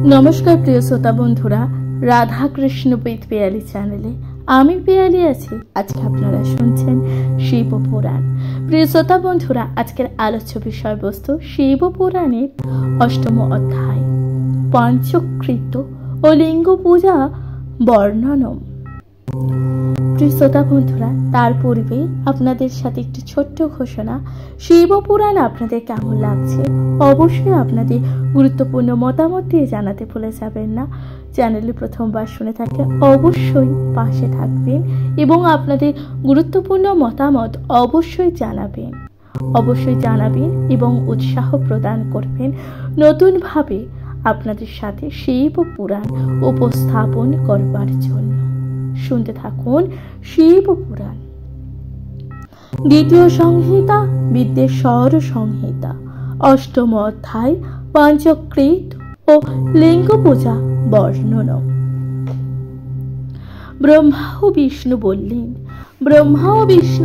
नमस्कार प्रिय श्रोता बंधुरा राधा कृष्ण पेट पियाली चैनेले आमी पियाली आछि। आज के आपनारा शुनछेन शिव पुराण। प्रिय श्रोता बंधुरा आजकेर आलोच्य विषय वस्तु शिव पुराणेर अष्टम अध्याय पंचकृत ओ लिंग पूजा वर्णनम। प्रिय श्रोता बंधुरा तार पूर्वे आपनादेर साथे एकटी छोट्ट घोषणा। शिव पुराण आपनादेर केमन लागছে अवश्यई आपनादेर गुरुत्वपूर्ण मतामत दिये जानाते भुले जाबेन ना। चैनेले प्रथमबार शुने थाकले अवश्यई पाशे थाकबेन एबं आपनादेर गुरुत्वपूर्ण मतामत अवश्यई जानाबेन एबं उत्साह प्रदान करबेन नतून भावे आपनादेर साथे शिव पुराण उपस्थापन करबार जोन्नो। शुनते थाकुन शिव पुराण। द्वितीय संहिता विद्येश्वर संहिता अष्टम अध्याय पंचकृत ओ लिंग पूजा वर्णन। ब्रह्मा ओ विष्णु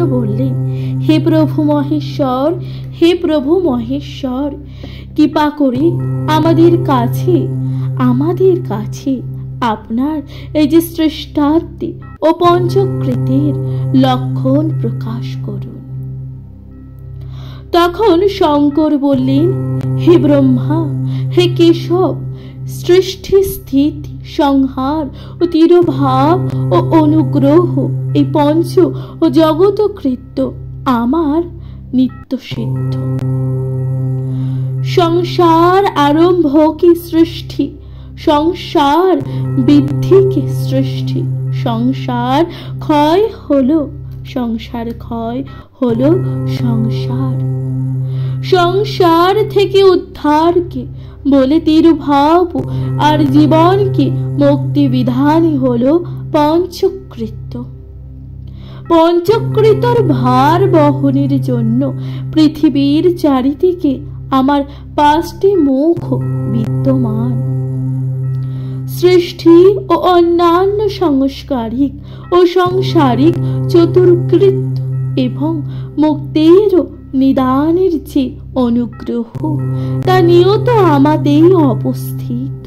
बोलें हे प्रभु महेश्वर कृपा करे आमादेर काछे आपनार এই যে সৃষ্টার্থী ও পঞ্চকৃতের লক্ষণ প্রকাশ করুন। তখন শঙ্কর বললেন হে ব্রহ্মা হে কেশব সৃষ্টি স্থিতি সংহার ও তিরোভাব ও অনুগ্রহ এই পঞ্চ ও জগত কৃত্য আমার নিত্য সিদ্ধ। সংসার आरंभ की सृष्टि संसार बृद्धि की सृष्टि संसार क्षय हलो संसार संसार থেকে उद्धार के बोले तिरुभाव और जीवन के मुक्ति विधान हलो पंचकृतर भार बहनेर जन्य पृथिवीर चारिदिके आमार पाँचटी मुख विद्यमान। सृष्टि और अन्यान्य सांस्कारिक और सांसारिक चतुर्कृत एवं मुक्तिर निदानेर जे अनुग्रह ता नियत आमादेई अवस्थित।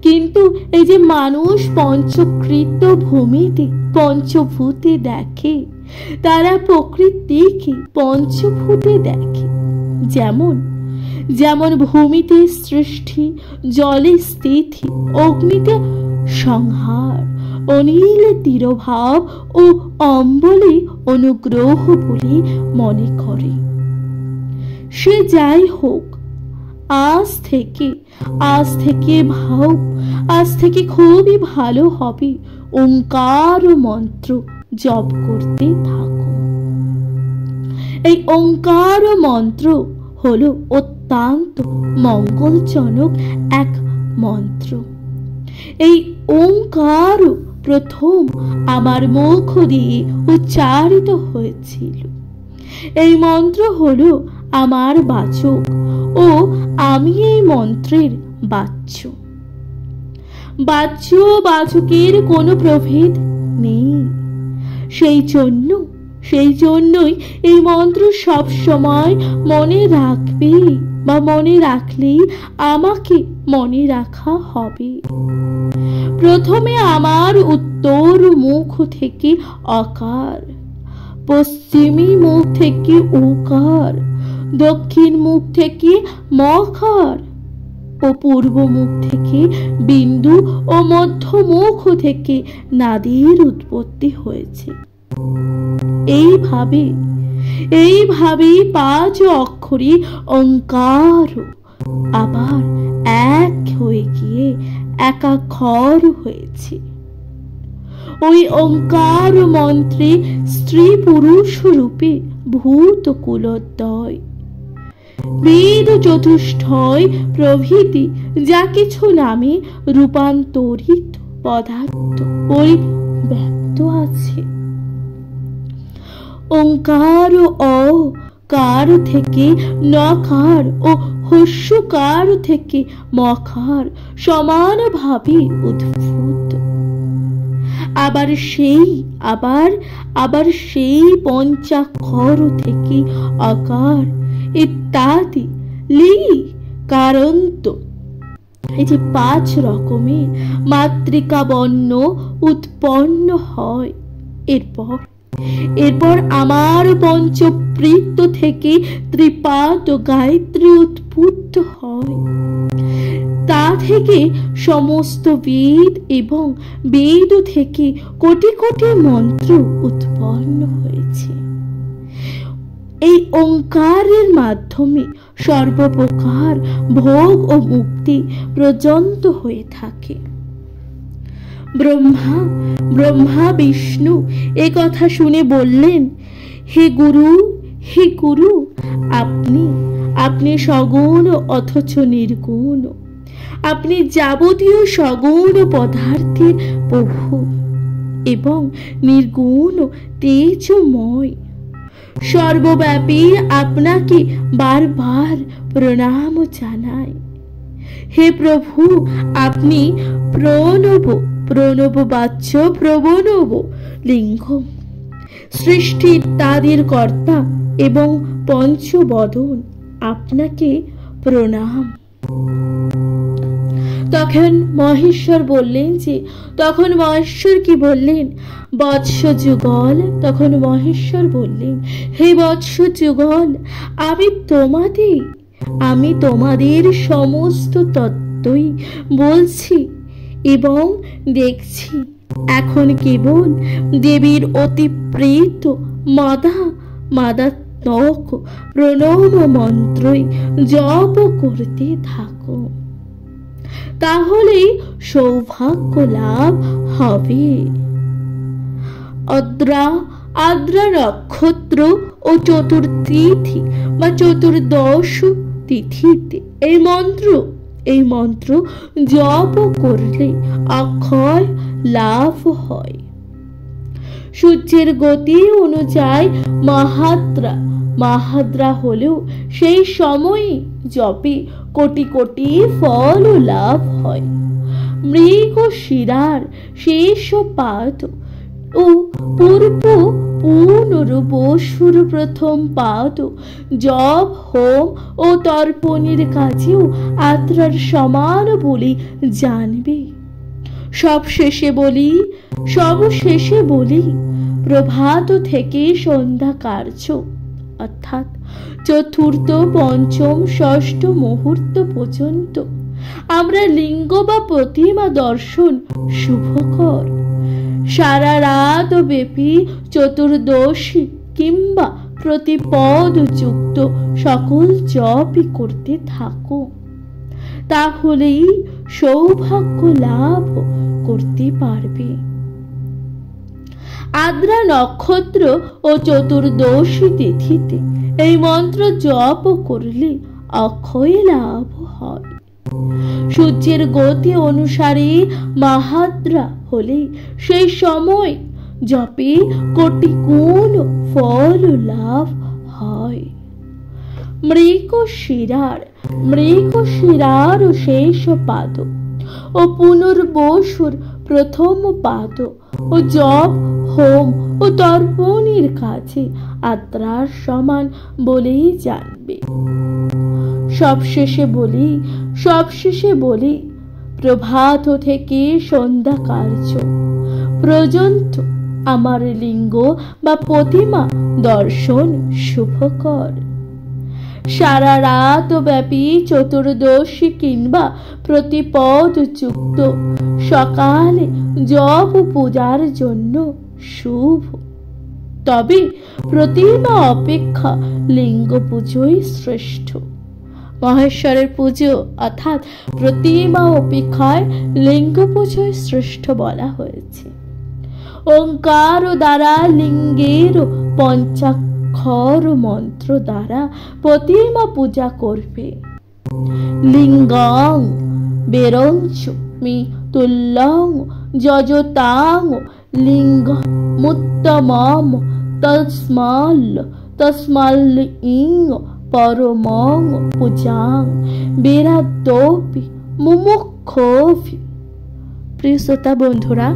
किन्तु এই যে মানুষ পঞ্চকৃত ভূমিতে পঞ্চভূতে দেখে তারা প্রকৃতিকে পঞ্চভূতে দেখে। যেমন ভূমিতে সৃষ্টি জলে স্থিতি অগ্নিতে সংহার অনিলে তিরোভাব ও অম্বলে অনুগ্রহ বলে মনে করে। সে যাই হোক আজ থেকে খুবই ভালো হবে ওঙ্কার মন্ত্র জপ করতে থাকো। এই ওঙ্কার মন্ত্র হলো অত্যন্ত মঙ্গলজনক এক মন্ত্র। এই ওঙ্কার প্রথম আমার মুখ দিয়ে উচ্চারিত হয়েছিল। এই মন্ত্র হলো আমার বাচক ও আমি এই মন্ত্রের বাচকের কোনো প্রভেদ নেই। সেই জন্যই এই মন্ত্র সব সময় মনে রাখবে বা মনে রাখলেই আমাকে মনে রাখা হবে। প্রথমে আমার উত্তর মুখ থেকে অকার, পশ্চিমী মুখ থেকে ওকার, দক্ষিণ মুখ থেকে মকার ও পূর্ব মুখ থেকে বিন্দু ও মধ্য মুখ থেকে নাদের উৎপত্তি হয়েছে। এইভাবে পাঁচ অক্ষরী ওঙ্কার আবার এক হয়ে গিয়ে একাক্ষর হয়েছে। ওই ওঙ্কার মন্ত্রে স্ত্রী পুরুষ রূপে ভূত কুলোদ্বয় বেদ চতুষ্টয় প্রভৃতি যা কিছু নামে রূপান্তরিত পদার্থ পরিব্যাপ্ত আছে। ওঙ্কার অ কার থেকে নকার ও হস্যকার থেকে মকার সমানভাবে উদ্ভূত। আবার সেই পঞ্চাক্ষর থেকে আকার ইত্যাদি লি কারন্ত এই যে 5 রকমের মাতৃকা বর্ণ উৎপন্ন হয়। এরপর আমার পঞ্চপ্রীত থেকে ত্রিপাদ গায়ত্রী উদ্ভূত হয়। তা থেকে সমস্ত বেদ এবং বেদ থেকে কোটি কোটি মন্ত্র উৎপন্ন হয়েছে। এই ওঙ্কারের মাধ্যমে সর্বপ্রকার ভোগ ও মুক্তি পর্যন্ত হয়ে থাকে। ব্রহ্মা বিষ্ণু এ কথা শুনে বললেন, হে গুরু, আপনি সগুণ অথচ নির্গুণ। আপনি যাবতীয় সগুণ পদার্থের প্রভু এবং নির্গুণ তেজময়। সর্বব্যাপী আপনাকে বারবার প্রণাম জানাই। হে প্রভু, আপনি প্রণববাচ্য প্রবণব লিঙ্গম, সৃষ্টি ইত্যাদির কর্তা এবং পঞ্চবদন। আপনাকে প্রণাম। তখন মহেশ্বর কি বললেন? বৎস যুগল। তখন মহেশ্বর বললেন, হে বৎস যুগল, আমি তোমাদের সমস্ত তত্ত্বই বলছি এবং দেখছি। এখন কেবল দেবীর অতি প্রীত মাদাত্মক প্রণব মন্ত্রই জপ করতে থাকো, তাহলেই সৌভাগ্য লাভ হবে। আদ্রা নক্ষত্র ও চতুর্থী বা চতুর্দশ তিথিতে এই মন্ত্র জপ করলে অক্ষয় লাভ হয়। সূর্যের গতি অনুযায়ী মাহাদ্রা হলেও সেই সময়ে জপে কোটি কোটি ফল লাভ হয়। মৃগ শিরার শেষ পাদ ও পুনর্বসুর প্রথম পাদ জপ, হোম ও তর্পণের কাজেও আত্রার সমান বলে জানবে। সবশেষে বলি প্রভাত থেকে সন্ধ্যা কার্য, অর্থাৎ চতুর্থ, পঞ্চম, ষষ্ঠ মুহূর্ত পর্যন্ত আমরা লিঙ্গ বা প্রতিমা দর্শন শুভকর। সারা রাত ব্যাপী চতুর্দশী কিংবা প্রতিপদ যুক্ত সকল জপই করতে থাকো, তাহলেই সৌভাগ্য লাভ করতে পারবে। আদ্রা নক্ষত্র ও চতুর্দশী তিথিতে এই মন্ত্র জপ করলে অক্ষয় লাভ হয়। সূর্যের গতি অনুসারে মাহাদ্রা হলে সেই সময় জপে কোটি গুণ ফল লাভ হয়। মৃগশিরার শেষ পাদ ও পুনর্বসুর প্রথম পাদ ও জপ, হোম ও তর্পণের কাছে আত্রার সমান বলেই জানবে। সবশেষে বলি প্রভাত থেকে সন্ধ্যা কার্য পর্যন্ত আমার লিঙ্গ বা প্রতিমা দর্শন শুভকর। সারা রাত ব্যাপী চতুর্দশী কিংবা প্রতিপদ যুক্ত সকালে জপ পূজার জন্য শুভ। তবে প্রতিমা অপেক্ষা লিঙ্গ পুজোই শ্রেষ্ঠ। মহেশ্বরের পুজো অর্থাৎ প্রতিমা অপেক্ষায় লিঙ্গ পুজোই শ্রেষ্ঠ বলা হয়েছে। ওঙ্কার দ্বারা লিঙ্গের পঞ্চাক্ষর মন্ত্র দ্বারা প্রতিমা পূজা করবে। লিঙ্গং বেরঞ্চ মি তুল্যং যজতাং লিঙ্গ মুত্তমম তস্মাল ইং পরমং পূজাং বেরাদ্যোপি মুমুক্ষোপি। প্রিয় শ্রোতা বন্ধুরা,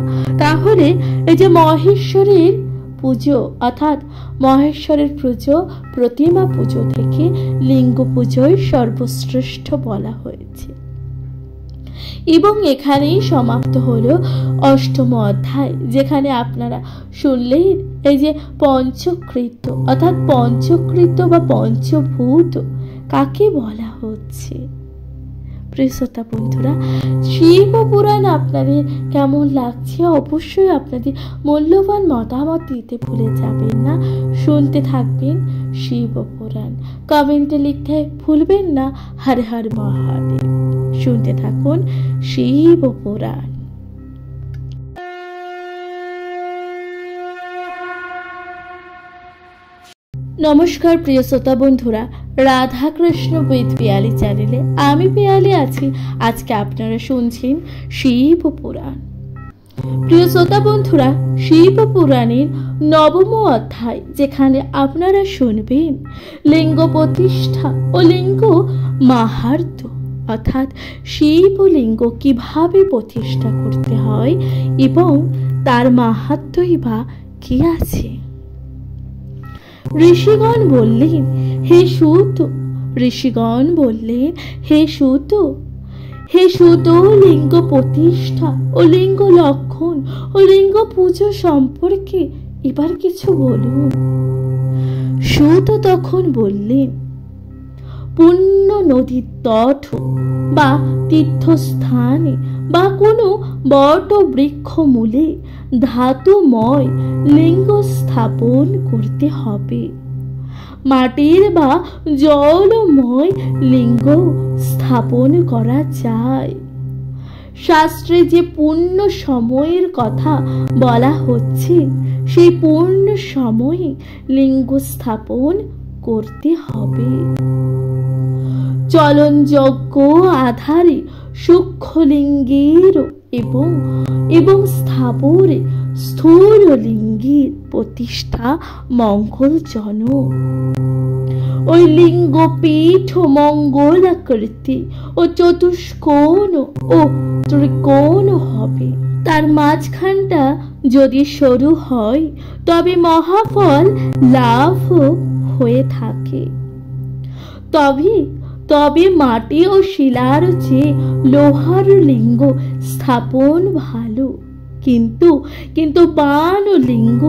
তাহলে এই যে মহেশ্বরের পুজো অর্থাৎ মহেশ্বরের পুজো প্রতিমা পুজো থেকে লিঙ্গ পুজোই সর্বশ্রেষ্ঠ বলা হয়েছে। এবং এখানেই সমাপ্ত হলো অষ্টম অধ্যায়, যেখানে আপনারা শুনলেন এই যে পঞ্চকৃত্য অর্থাৎ পঞ্চকৃত্য বা পঞ্চভূত কাকে বলা হচ্ছে। প্রিয় শ্রোতা বন্ধুরা, শিব পুরাণ আপনাদের কেমন লাগছে অবশ্যই আপনাদের মূল্যবান মতামত দিতে ভুলে যাবেন না। শুনতে থাকবেন শিব পুরাণ, কমেন্টে লিখতে ভুলবেন না হর হর মহাদেব। শুনতে থাকুন শিব পুরাণ। নমস্কার প্রিয় শ্রোতা বন্ধুরা, রাধা কৃষ্ণ উইথ পিয়ালি চ্যানেলে আমি পিয়ালি আছি। আজকে আপনারা শুনছেন শিব পুরাণ। প্রিয় শ্রোতা বন্ধুরা, শিব পুরাণের নবম অধ্যায়, যেখানে আপনারা শুনবেন লিঙ্গ প্রতিষ্ঠা ও লিঙ্গ মাহাত্ম্য, অর্থাৎ শিবলিঙ্গ কিভাবে প্রতিষ্ঠা করতে হয় এবং তার মাহাত্ম্যই বা কি আছে। ঋষিগণ বললেন, হে সুত, ঋষিগণ বললেন, হে সুত, হে সুত, লিঙ্গ প্রতিষ্ঠা ও লিঙ্গ লক্ষণ ও লিঙ্গ পুজো সম্পর্কে এবার কিছু বলুন। সুত তখন বললেন, পুণ্য নদীর তট বা তীর্থস্থানে বা কোনো বট বৃক্ষ মূলে ধাতুময় লিঙ্গ স্থাপন করতে হবে। মাটির বা জলময় লিঙ্গ স্থাপন করা যায়। শাস্ত্রে যে পূর্ণ সময়ের কথা বলা হচ্ছে, সেই পূর্ণ সময়ে লিঙ্গ স্থাপন করতে হবে। চলনযোগ্য আধারে সূক্ষ্মলিঙ্গের এবং স্থাবরে স্থূল লিঙ্গের প্রতিষ্ঠা মঙ্গলজনক। ওই লিঙ্গ পীঠ মঙ্গলাকৃতি ও চতুষ্কোণ ও ত্রিকোণ হবে। তার মাঝখানটা যদি সরু হয় তবে মহাফল লাভ হয়ে থাকে। তবে মাটি ও শিলার চেয়ে লোহার লিঙ্গ স্থাপন ভালো, কিন্তু বান ও লিঙ্গ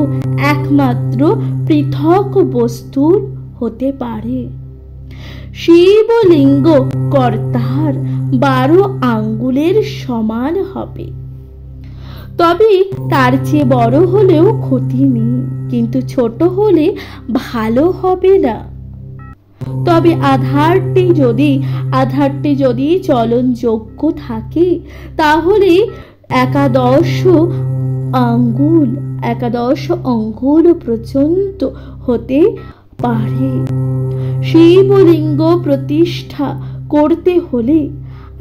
একমাত্র পৃথক বস্তুর হতে পারে। শিবলিঙ্গ কর্তার 12 আঙ্গুলের সমান হবে, তবে তার চেয়ে বড় হলেও ক্ষতি নেই, কিন্তু ছোট হলে ভালো হবে না। তবে আধারটি যদি চলনযোগ্য থাকে তাহলে 11 আঙ্গুল পর্যন্ত হতে পারে। শিবলিঙ্গ প্রতিষ্ঠা করতে হলে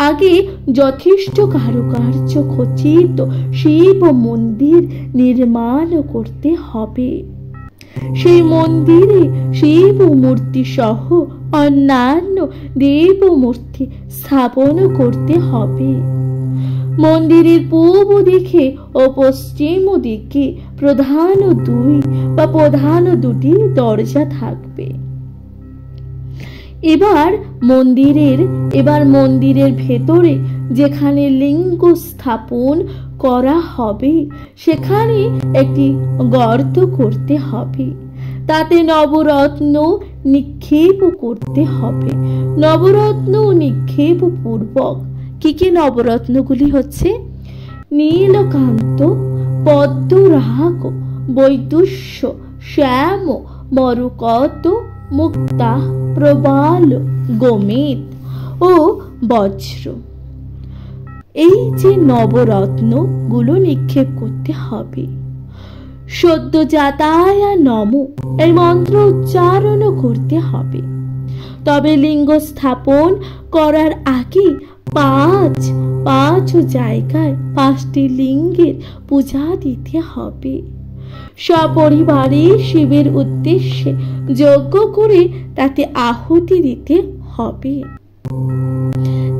আগে যথেষ্ট কারুকার্য খচিত শিব মন্দির নির্মাণ করতে হবে। সেই মন্দিরে শিব মূর্তি সহ অন্যান্য দেব মূর্তি স্থাপন করতে হবে। মন্দিরের পূর্ব দিকে ও পশ্চিম দিকে প্রধান দুটি দরজা থাকবে। এবার মন্দিরের ভেতরে যেখানে লিঙ্গ স্থাপন করা হবে সেখানে একটি গর্ত করতে হবে। তাতে নবরত্ন নিক্ষেপ করতে হবে। নবরত্ন নিক্ষেপ পূর্বক কি নবরত্নগুলি হচ্ছে? নীলকান্ত, পদ্মরাগ, বৈদুষ্য, শ্যাম, মরুকত, মুক্তা, প্রবাল, গোমেদ ও বজ্র। এই যে নবরত্ন গুলো নিক্ষেপ করতে হবে। সদ্যজাতায় নম এই মন্ত্র উচ্চারণ করতে হবে। তবে লিঙ্গ স্থাপন করার আগে পাঁচ জায়গায় 5টি লিঙ্গের পূজা দিতে হবে। সপরিবারে শিবের উদ্দেশ্যে যজ্ঞ করে তাতে আহুতি দিতে হবে।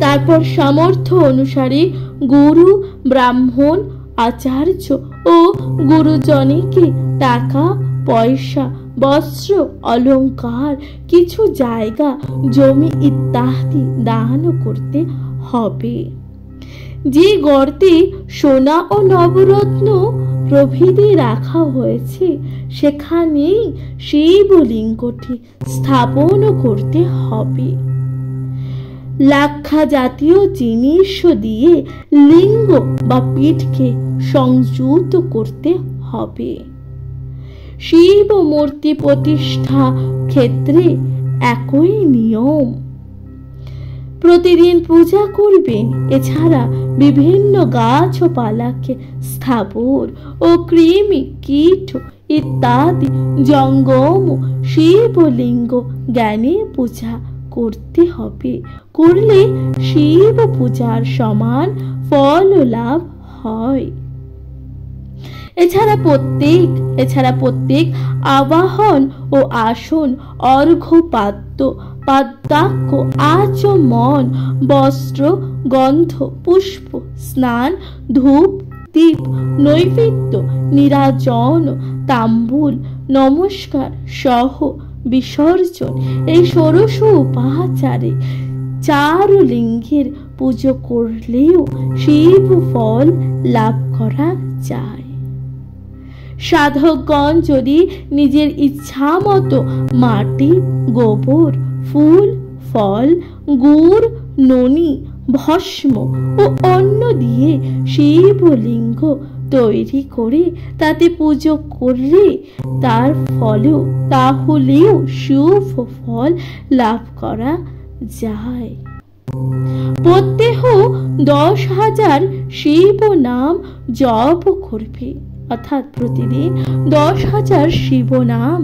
তারপর সামর্থ্য অনুসারে গুরু, ব্রাহ্মণ, আচার্য ও গুরুজনকে টাকা, পয়সা, বস্ত্র, অলংকার, কিছু জায়গা, জমি ইত্যাদি দান করতে হবে। যে গর্তে সোনা ও নবরত্ন প্রভৃতি রাখা হয়েছে সেখানেই শিবলিঙ্গটি স্থাপন করতে হবে। লাক্ষা জাতীয় জিনিস দিয়ে লিঙ্গ বা পীঠকে সংযুক্ত করতে হবে। শিব মূর্তি প্রতিষ্ঠা ক্ষেত্রে একই নিয়ম। প্রতিদিন পূজা করবেন। এছাড়া বিভিন্ন গাছপালাকে স্থাবর ও কৃমি কীট ইত্যাদি জঙ্গম শিবলিঙ্গ জ্ঞানে পূজা করতে হবে। করলে শিব পূজার সমান ফল লাভ হয়। এছাড়া প্রত্যেক আবাহন ও আসন অর্ঘ্যপাদ্য পাদ্যাক্ষ আচমন বস্ত্র গন্ধ পুষ্প স্নান ধূপ দীপ নৈবেদ্য নিরাজন তাম্বুল নমস্কার সহ বিসর্জন এই ষোড়শ উপাচারে 4 লিঙ্গের পুজো করলেও শিব ফল লাভ করা যায়। সাধকগণ যদি নিজের ইচ্ছা মতো মাটি গোবর ফুল ফল গুড় ননি ভস্ম ও অন্ন দিয়ে শিবলিঙ্গ তৈরি করে তাতে পুজো করলে তাহলেও শুভ ফল লাভ করা যায়। প্রত্যেহ 10,000 শিব নাম জপ করবে, অর্থাৎ প্রতিদিন 10,000 শিব নাম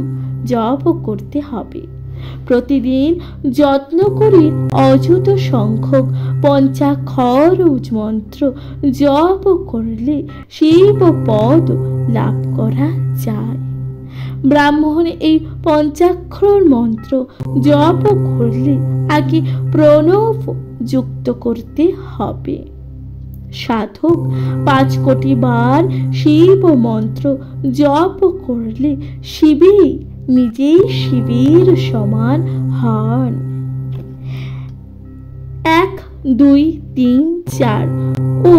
জপ করতে হবে। প্রতিদিন যত্ন করে অযুত সংখ্যক পঞ্চাক্ষর মন্ত্র জপ করলে শিব পদ লাভ করা যায়। ব্রাহ্মণ এই পঞ্চাক্ষর মন্ত্র জপ করলে আগে প্রণব যুক্ত করতে হবে। সাধক 5 কোটি বার শিব মন্ত্র জপ করলে নিজেই শিবের সমান হন। 1 2 3 4 ও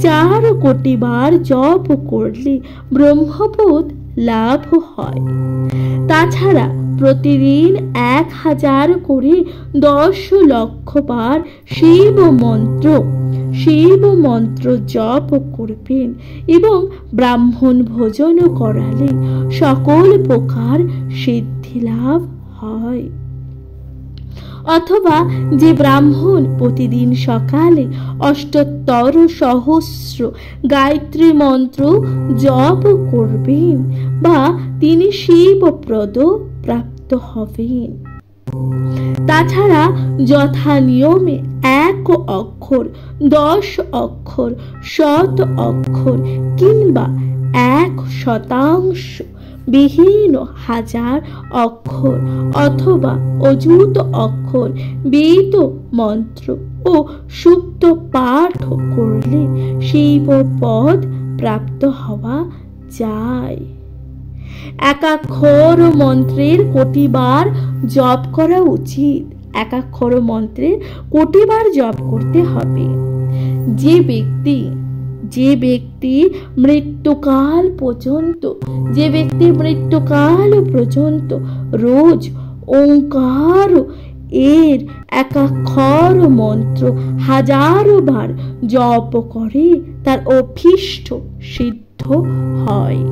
4 কোটি বার জপ করলে ব্রহ্মপদ লাভ হয়। তাছাড়া প্রতিদিন 1000 করে 10 লক্ষ বার শিব মন্ত্র জপ করবেন এবং ব্রাহ্মণ ভোজন করালে সকল প্রকার সিদ্ধি লাভ হয়। অথবা যে ব্রাহ্মণ প্রতিদিন সকালে 78 সহস্র গায়ত্রী মন্ত্র জপ করবেন বা তিনি শিবপ্রদ প্রাপ্ত হবেন। তাছাড়া যথা নিয়মে 1 অক্ষর 10 অক্ষর 100 অক্ষর কিংবা 1% বিহীন 1000 অক্ষর অথবা অযুত অক্ষর বেদ মন্ত্র ও সুক্ত পাঠ করলে শিব পদ প্রাপ্ত হওয়া যায়। একাক্ষর মন্ত্রের কোটিবার জপ করা উচিত। একাক্ষর মন্ত্রের কোটিবার জপ করতে হবে। যে ব্যক্তি মৃত্যুকাল পর্যন্ত রোজ ওঙ্কার এর একাক্ষর মন্ত্র 1000 বার জপ করে তার অভীষ্ট সিদ্ধ হয়।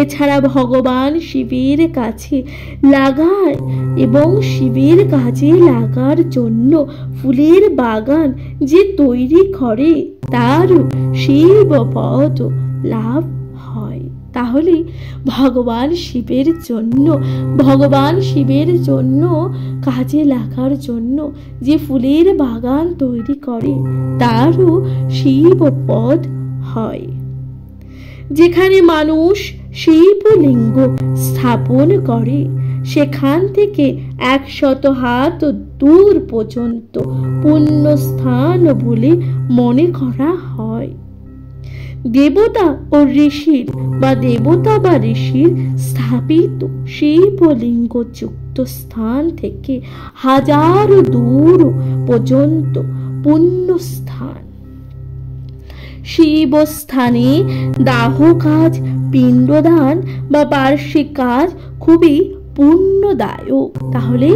এছাড়া ভগবান শিবের কাছে লাগায় এবং শিবের কাজে লাগার জন্য ফুলের বাগান যে তৈরি করে তার শিব পদ লাভ হয়। তাহলে ভগবান শিবের জন্য কাজে লাগার জন্য যে ফুলের বাগান তৈরি করে তারও শিব পদ হয়। যেখানে মানুষ শিবলিঙ্গ স্থাপন করে সেখান থেকে 100 হাত দূর পর্যন্ত পুণ্য স্থান বলে মনে করা হয়। দেবতা বা ঋষির স্থাপিত শিবলিঙ্গ যুক্ত স্থান থেকে 1000 দূর পর্যন্ত পুণ্যস্থান। শিবস্থানে দাহ কাজ, পিণ্ডদান বা বার্ষিক কাজ খুবই পুণ্যদায়ক। তাহলে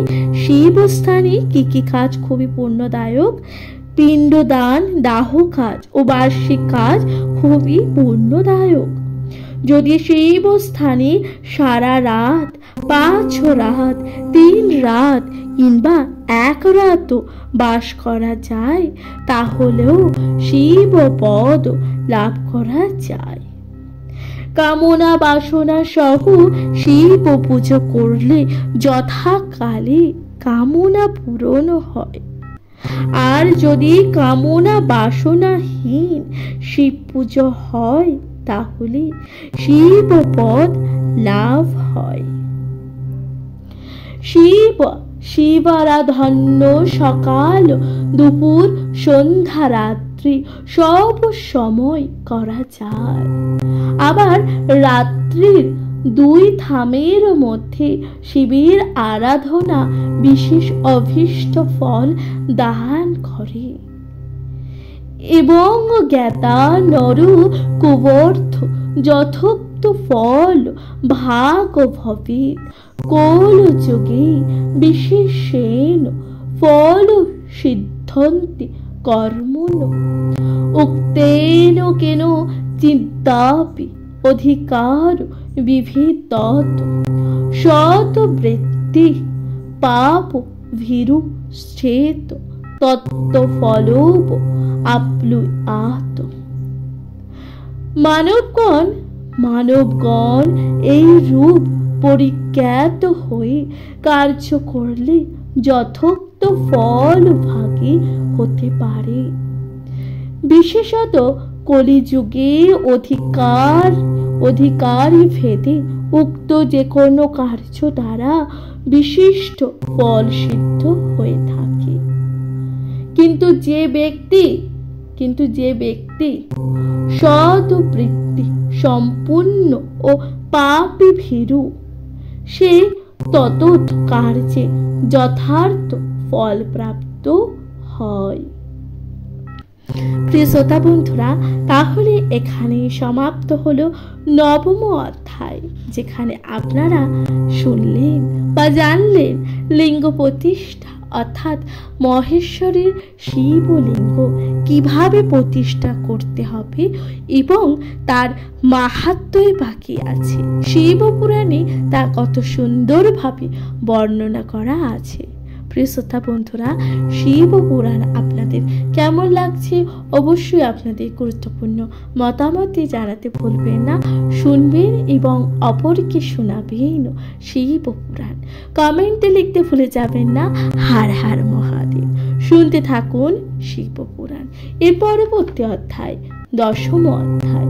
শিবস্থানে কি কি কাজ খুবই পুণ্যদায়ক? পিণ্ডদান, দাহ কাজ ও বার্ষিক কাজ খুবই পুণ্যদায়ক। যদি শিবস্থানে সারা রাত, 5 রাত, 3 রাত কিংবা 1 রাতও বাস করা যায়, তাহলেও শিবপদ লাভ করা যায়। কামনা বাসনা সহ শিব পুজো করলে যথাকালে কামনা পূরণ হয়। আর যদি কামনা বাসনাহীন শিব পুজো হয়, তাহলে শিবপদ লাভ হয়। শিবারাধন্য সকাল, দুপুর, সন্ধ্যা, রাত্রি সব সময় করা যায়। আবার রাত্রির 2 থামের মধ্যে শিবের আরাধনা বিশেষ অভীষ্ট ফল দান করে। এবং জ্ঞাতা নর কুবর্থ যথোক্ত ফল ভাগ ভবেৎ কোল যোগে বিশেষেণ ফল সিদ্ধন্তি কর্মণ উক্তেন কেন চিন্তাপি অধিকার বিভিদত শত বৃত্তি পাপ ভীরু শ্চেত তত্ত্ব ফলোপ আপ্লুয়াত। মানবগণ এই রূপ পরিজ্ঞাত হয়ে কার্য করলে যথোক্ত ফল ভাগী হতে পারে। বিশেষত কলিযুগে অধিকারী ভেদে উক্ত যে কোনো কার্য দ্বারা বিশিষ্ট ফল সিদ্ধ হয়ে থাকে। কিন্তু যে ব্যক্তি সৎ বৃত্তি সম্পূর্ণ ও পাপী ভীরু, সে ততৎ কার্যে যথার্থ ফল প্রাপ্ত হয়। প্রিয় শ্রোতা বন্ধুরা, তাহলে এখানে সমাপ্ত হলো 9ম অধ্যায়, যেখানে আপনারা শুনলেন বা জানলেন লিঙ্গ প্রতিষ্ঠা অর্থাৎ মহেশ্বরের শিবলিঙ্গ কিভাবে প্রতিষ্ঠা করতে হবে এবং তার মাহাত্ম্যই বাকি আছে। শিবপুরাণে তা কত সুন্দরভাবে বর্ণনা করা আছে। প্রিয় শ্রোতা বন্ধুরা, শিবপুরাণ আপনাদের কেমন লাগছে অবশ্যই আপনাদের গুরুত্বপূর্ণ মতামত জানাতে ভুলবেন না। শুনবেন এবং অপরকে শোনাবেন শিবপুরাণ। কমেন্টে লিখতে ভুলে যাবেন না হর হর মহাদেব। শুনতে থাকুন শিবপুরাণ। এর পরবর্তী অধ্যায় 10ম অধ্যায়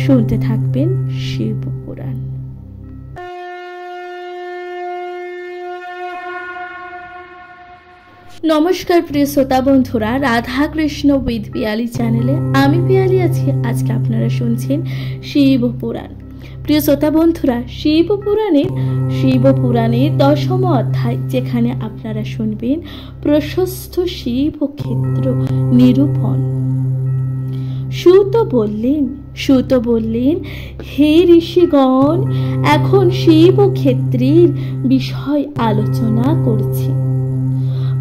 শুনতে থাকবেন শিবপুরাণ। নমস্কার প্রিয় শ্রোতা বন্ধুরা, রাধা কৃষ্ণ উইথ পিয়ালি চ্যানেলে আমি পিয়ালি আছি। আজকে আপনারা শুনছেন শিবপুরাণ। প্রিয় শ্রোতা বন্ধুরা, শিবপুরাণের 10ম অধ্যায়, যেখানে আপনারা শুনবেন প্রশস্ত শিবক্ষেত্র নিরূপণ। সুত বললেন, হে ঋষিগণ, এখন শিবক্ষেত্রের বিষয় আলোচনা করছি।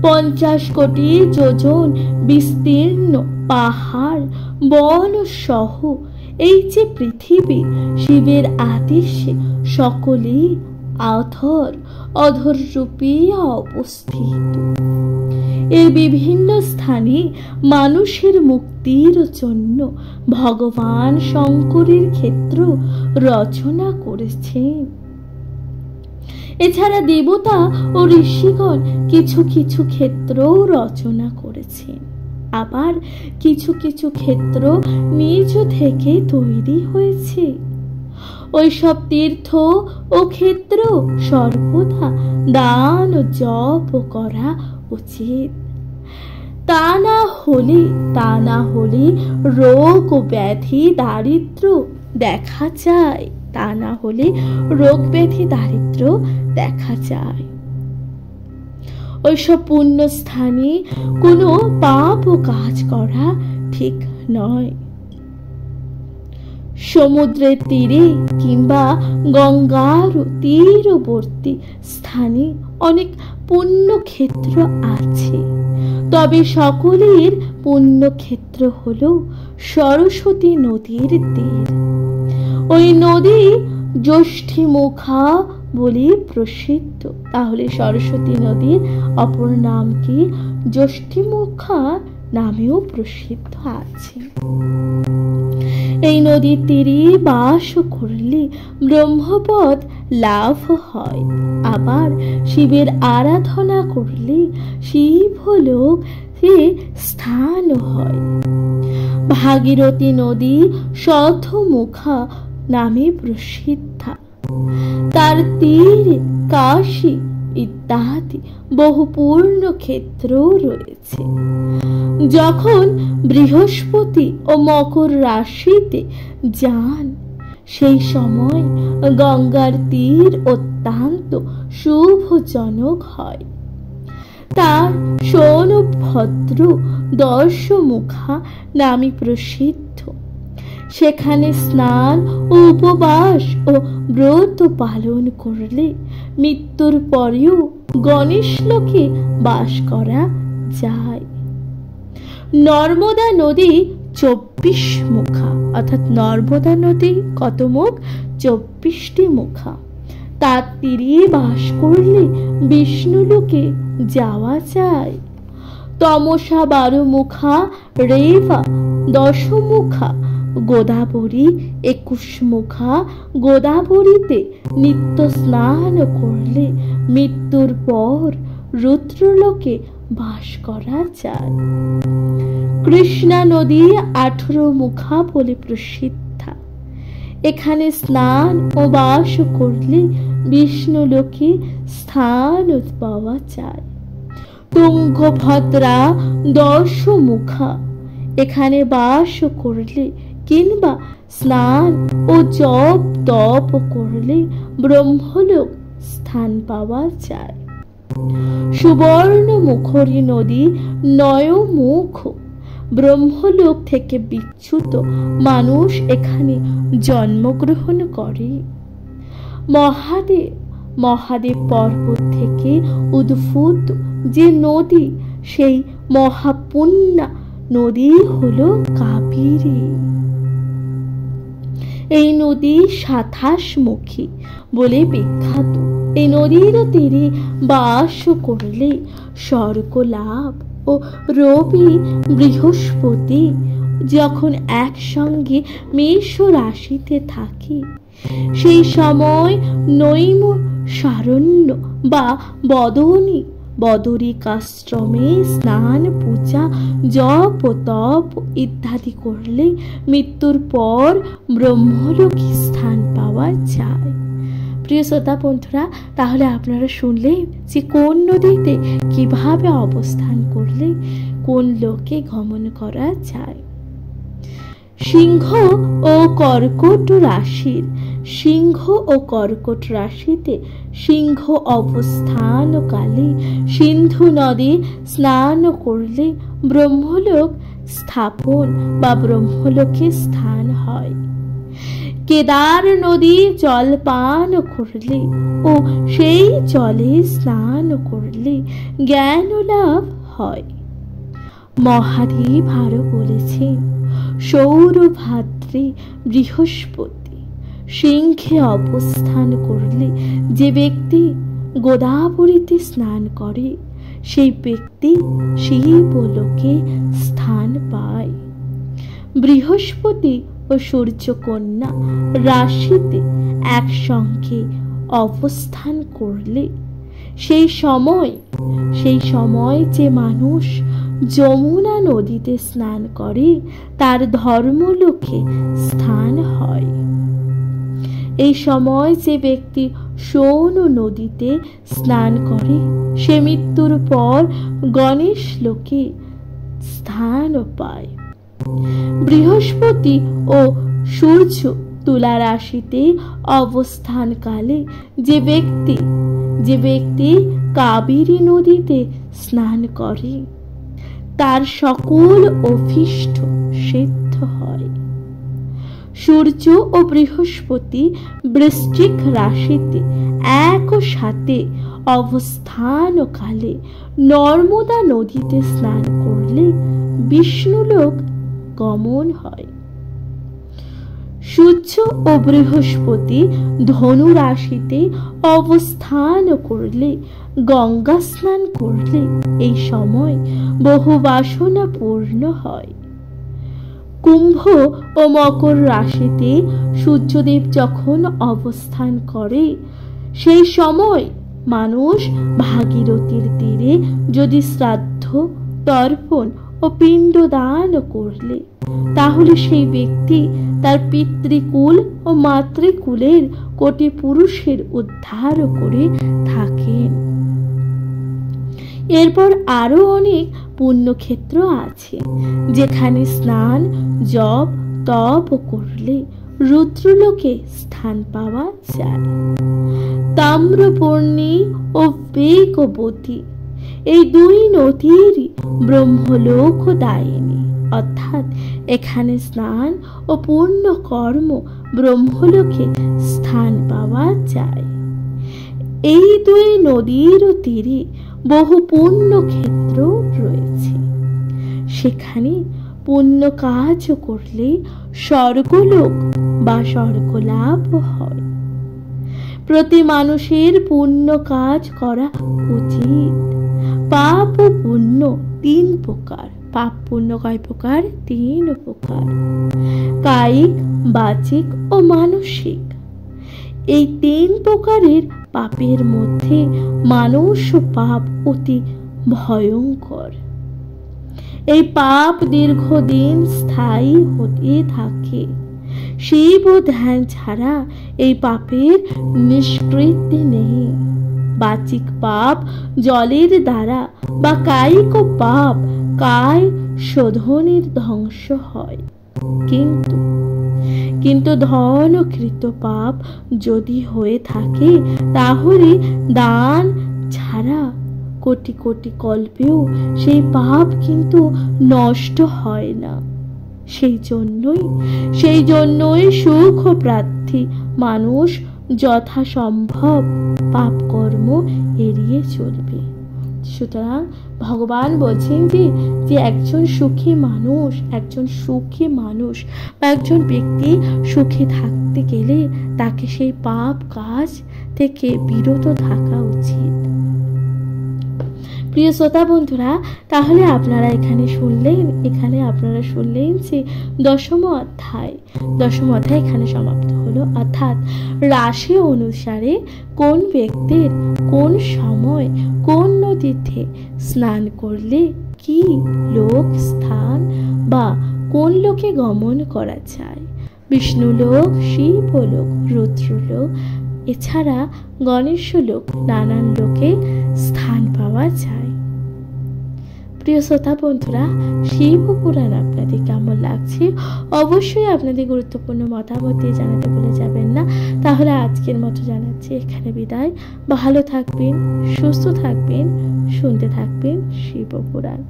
50 কোটি যোজন বিস্তীর্ণ পাহাড় বন সহ এই যে পৃথিবী, শিবের আদেশে সকলে অধর রূপে অবস্থিত। এর বিভিন্ন স্থানে মানুষের মুক্তির জন্য ভগবান শঙ্করের ক্ষেত্র রচনা করেছেন। এছাড়া দেবতা ও ঋষিগণ কিছু কিছু ক্ষেত্র রচনা করেছেন। আবার কিছু কিছু ক্ষেত্র নিজ থেকে তৈরি হয়েছে। ওইসব তীর্থ ও ক্ষেত্র সর্বদা দান ও জপ করা উচিত। তা না হলে রোগ ও ব্যাধি দারিদ্র দেখা যায়। ওইসব পুণ্য স্থানে কোনো পাপ ও কাজ করা ঠিক নয়। সমুদ্রের তীরে কিংবা গঙ্গার তীরবর্তী স্থানে অনেক পুণ্যক্ষেত্র আছে, তবে সকলের পুণ্যক্ষেত্র হলো সরস্বতী নদীর তীর। ওই নদী জ্যৈষ্ঠীমুখা বলে প্রসিদ্ধ। তাহলে সরস্বতী নদীর অপর নাম কি? জ্যৈষ্ঠীমুখা নামেও প্রসিদ্ধ আছে। এই নদীর তীরে বাস করলে ব্রহ্মপদ লাভ হয়। আবার শিবের আরাধনা করলে শিবলোকে স্থান হয়। ভাগীরথী নদী শতমুখা নামে প্রসিদ্ধা। তার তীরে কাশী ইত্যাদি বহু পূর্ণ ক্ষেত্র রয়েছে। যখন বৃহস্পতি ও মকর রাশিতে যান, সেই সময় গঙ্গার তীর অত্যন্ত শুভজনক হয়। তার সোনভদ্র দর্শমুখা নামে প্রসিদ্ধ। সেখানে স্নান ও উপবাস ও ব্রত পালন করলে মৃত্যুর পরেও গণেশ লোকে বাস করা যায়। নর্মদা নদী 24 মুখা, অর্থাৎ নর্মদা নদী কত মুখ? 24টি মুখা। তার তীরে বাস করলে বিষ্ণু লোকে যাওয়া যায়। তমসা 12 মুখা, রেবা 10 মুখা, গোদাবরী 21 মুখা। গোদাবরীতে নিত্য স্নান করলে মৃত্যুর পর রুদ্রলোকে বাস করা যায়। কৃষ্ণা নদী 18 মুখা বলে প্রসিদ্ধা। এখানে স্নান ও বাস করলে বিষ্ণু লোকে স্থান পাওয়া যায়। তুঙ্গভদ্রা 10 মুখা। এখানে বাস করলে কিংবা স্নান ও জপ তপ করলে ব্রহ্মলোক স্থান পাওয়া যায়। সুবর্ণমুখরী নদী 9 মুখ। ব্রহ্মলোক থেকে বিচ্যুত মানুষ এখানে জন্মগ্রহণ করে। মহাদেব পর্বত থেকে উদ্ভূত যে নদী, সেই মহাপুণ্যা নদী হলো কাবেরী। এই নদী 27 মুখী বলে বিখ্যাত। এই নদীর তীরে বাস করলে স্বর্গ লাভ ও রবি বৃহস্পতি যখন একসঙ্গে মেষ রাশিতে থাকে, সেই সময় নৈমিষারণ্য বা বদরিকাশ্রমে স্নান, পূজা, জপ তপ ইত্যাদি করলে মৃত্যুর পর ব্রহ্মলোকে স্থান পাওয়া যায়। প্রিয় শ্রোতা বন্ধুরা, তাহলে আপনারা শুনলেন যে কোন নদীতে কিভাবে অবস্থান করলে কোন লোকে গমন করা যায়। সিংহ ও কর্কট রাশিতে সিংহ অবস্থানকালে সিন্ধু নদী স্নান করলে ব্রহ্মলোক স্থাপন বা ব্রহ্মলোকে স্থান হয়। কেদার নদী জল পান করলে ও সেই জলে স্নান করলে জ্ঞান লাভ হয়। মহাদেব আরো বলেছেন, সৌরভাদ্রে বৃহস্পতি সিংহে অবস্থান করলে যে ব্যক্তি গোদাবরীতে স্নান করে, সেই ব্যক্তি শিবলোকে স্থান পায়। বৃহস্পতি ও সূর্যকন্যা রাশিতে একসঙ্গে অবস্থান করলে সেই সময় যে মানুষ যমুনা নদীতে স্নান করে, তার ধর্মলোকে স্থান হয়। এই সময় যে ব্যক্তি সোন নদীতে স্নান করে, সে মৃত্যুর পর গণেশ লোকে স্থান পায়। বৃহস্পতি ও সূর্য তুলা রাশিতে অবস্থানকালে যে ব্যক্তি কাবেরী নদীতে স্নান করে, তার সকল অভীষ্ট সিদ্ধ হয়। সূর্য ও বৃহস্পতি বৃশ্চিক রাশিতে একসাথে অবস্থানকালে নর্মদা নদীতে স্নান করলে বিষ্ণুলোক গমন হয়। সূর্য ও বৃহস্পতি ধনু রাশিতে অবস্থান করলে, গঙ্গা স্নান করলে এই সময় বহু বাসনা পূর্ণ হয়। কুম্ভ ও মকর রাশিতে সূর্যদেব যখন অবস্থান করে, সেই সময় মানুষ ভাগীরথীর তীরে যদি শ্রাদ্ধ, তর্পণ ও পিণ্ডদান করলে, তাহলে সেই ব্যক্তি তার পিতৃকুল ও মাতৃকুলের কোটি পুরুষের উদ্ধার করে থাকেন। এরপর আরো অনেক পুণ্যক্ষেত্র আছে, যেখানে স্নান, জপ, তপ করলে রুদ্রলোকে স্থান পাওয়া যায়। তাম্রপর্ণী ও বেগবতী এই দুই নদীরই ব্রহ্মলোক দায়িনী, অর্থাৎ এখানে স্নান ও পূর্ণ কর্ম ব্রহ্মলোকে স্থান পাওয়া যায়। এই দুই নদীর তীরে বহু পুণ্য ক্ষেত্র রয়েছে, সেখানে পুণ্য কাজ করলে স্বর্গলোক বা স্বর্গলাভ হয়। প্রতি মানুষের পুণ্য কাজ করা উচিত। পাপ ও পুণ্য তিন প্রকার। পাপ পুণ্য কয় প্রকার? তিন প্রকার, কায়িক, বাচিক ও মানসিক। এই তিন প্রকারের পাপের মধ্যে মানুষ পাপ অতি ভয়ঙ্কর। এই পাপ দীর্ঘদিন স্থায়ী হতে থাকে। শিব ও ধ্যান ছাড়া এই পাপের নিষ্কৃতি নেই। বাচিক পাপ জলের দ্বারা বা কায়িক পাপ কায় শোধনের ধ্বংস হয়, কিন্তু ধনকৃত পাপ যদি হয়ে থাকে, তাহলে দান ছাড়া কোটি কোটি কল্পেও সেই পাপ কিন্তু নষ্ট হয় না। সেই জন্যই সুখ প্রার্থী মানুষ যথাসম্ভব পাপ কর্ম এড়িয়ে চলবে। সুতরাং ভগবান বলছেন যে একজন সুখী মানুষ বা একজন ব্যক্তি সুখী থাকতে গেলে তাকে সেই পাপ কাজ থেকে বিরত থাকা উচিত। প্রিয় শ্রোতা বন্ধুরা, তাহলে আপনারা এখানে শুনলেন যে দশম অধ্যায় এখানে সমাপ্ত হলো। অর্থাৎ রাশি অনুসারে কোন ব্যক্তির কোন সময় কোন নদীতে স্নান করলে কি লোক, স্থান বা কোন লোকে গমন করা যায়। বিষ্ণুলোক, শিবলোক, রুদ্রলোক, এছাড়া গণেশলোক, নানান লোকে স্থান পাওয়া যায়। প্রিয় শ্রোতা বন্ধুরা, শিব পুরাণ আপনাদের কেমন লাগছে অবশ্যই আপনাদের গুরুত্বপূর্ণ মতামত দিয়ে জানাতে ভুলে যাবেন না। তাহলে আজকের মতো জানাচ্ছি এখানে বিদায়। ভালো থাকবেন, সুস্থ থাকবেন, শুনতে থাকবেন শিব পুরাণ।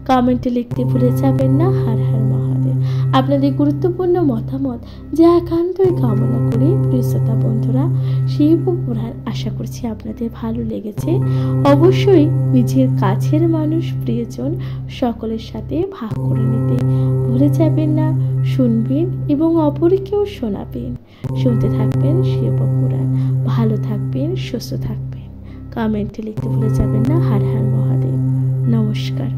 কমেন্টে লিখতে ভুলে যাবেন না। হর হর মহাদেব। আপনাদের গুরুত্বপূর্ণ মতামত যা একান্তই কামনা করি। প্রিয় শ্রোতা বন্ধুরা, শিব পুরাণ আশা করছি আপনাদের ভালো লেগেছে। অবশ্যই নিজের কাছের মানুষ, প্রিয়জন সকলের সাথে ভাগ করে নিতে ভুলে যাবেন না। শুনবেন এবং অপরকেও শোনাবেন। শুনতে থাকবেন শিব পুরাণ। ভালো থাকবেন, সুস্থ থাকবেন। কমেন্টে লিখতে ভুলে যাবেন না। হর হর মহাদেব। নমস্কার।